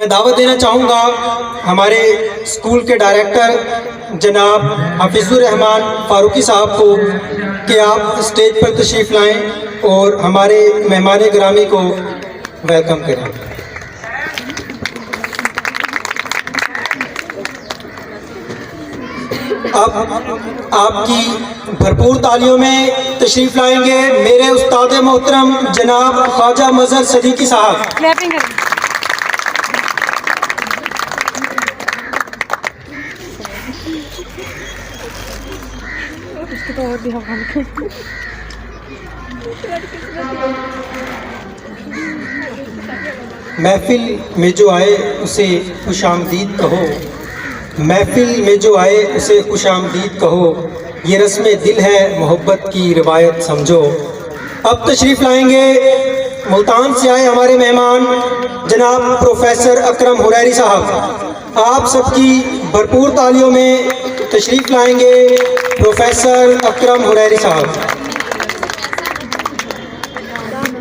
दावत देना चाहूँगा हमारे स्कूल के डायरेक्टर जनाब हफीजुर रहमान फारूकी साहब को कि आप स्टेज पर तशरीफ़ लाएं और हमारे मेहमान गिरामी को वेलकम करें। अब आपकी भरपूर तालियों में तशरीफ़ लाएंगे मेरे उस्ताद मोहतरम जनाब ख्वाजा मजहर सदीकी साहब। महफिल में जो आए उसे खुशामदीद कहो, महफिल में जो आए उसे खुशामदीद कहो, ये रस्म दिल है मोहब्बत की रिवायत समझो। अब तशरीफ़ लाएंगे मुल्तान से आए हमारे मेहमान जनाब प्रोफेसर अकरम हुरैरी साहब। आप सबकी भरपूर तालियों में तशरीफ़ लाएंगे प्रोफेसर अकरम हुरैरी साहब।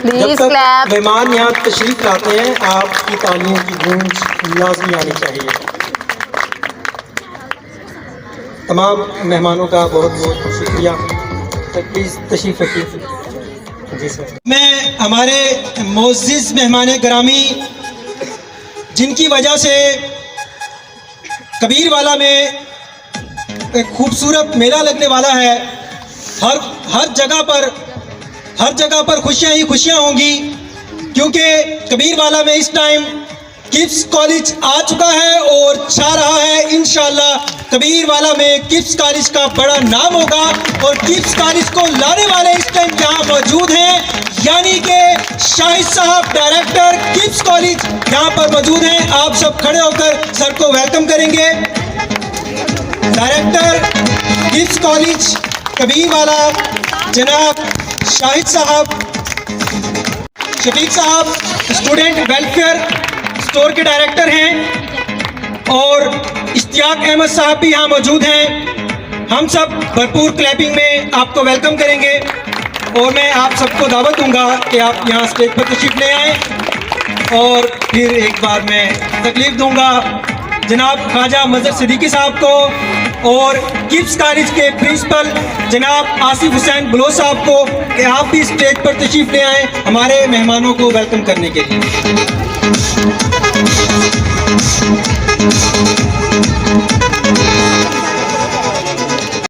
जब तक मेहमान यहाँ तशरीफ़ लाते हैं आपकी तालियों की गूंज लाजमी आनी चाहिए। तमाम मेहमानों का बहुत बहुत शुक्रिया। प्लीज़ तशरीफ़ रखिए। जी सर। मैं हमारे मोअज़्ज़िज़ मेहमान गिरामी जिनकी वजह से कबीरवाला में एक खूबसूरत मेला लगने वाला है, हर जगह पर खुशियां ही खुशियां होंगी, क्योंकि कबीरवाला में इस टाइम किप्स कॉलेज आ चुका है और छा रहा है। इंशाल्लाह कबीरवाला में किप्स कॉलेज का बड़ा नाम होगा और किप्स कॉलेज को लाने वाले इस टाइम यहाँ मौजूद हैं, यानी कि शाहिद साहब डायरेक्टर किप्स कॉलेज यहाँ पर मौजूद हैं। आप सब खड़े होकर सर को वेलकम करेंगे। डायरेक्टर किप्स कॉलेज कबीरवाला जनाब शाहिद साहब, शफीक साहब स्टूडेंट वेलफेयर स्टोर के डायरेक्टर हैं और इश्तियाक अहमद साहब भी यहाँ मौजूद हैं। हम सब भरपूर क्लैपिंग में आपको वेलकम करेंगे और मैं आप सबको दावत दूंगा कि आप यहाँ स्टेज पर तशरीफ़ ले आएँ। और फिर एक बार मैं तकलीफ़ दूंगा जनाब ख्वाजा मजहर सदीकी साहब को और किप्स कॉलेज के प्रिंसिपल जनाब आसिफ हुसैन बलोच साहब को कि आप भी स्टेज पर तशरीफ़ ले आएँ हमारे मेहमानों को वेलकम करने के लिए।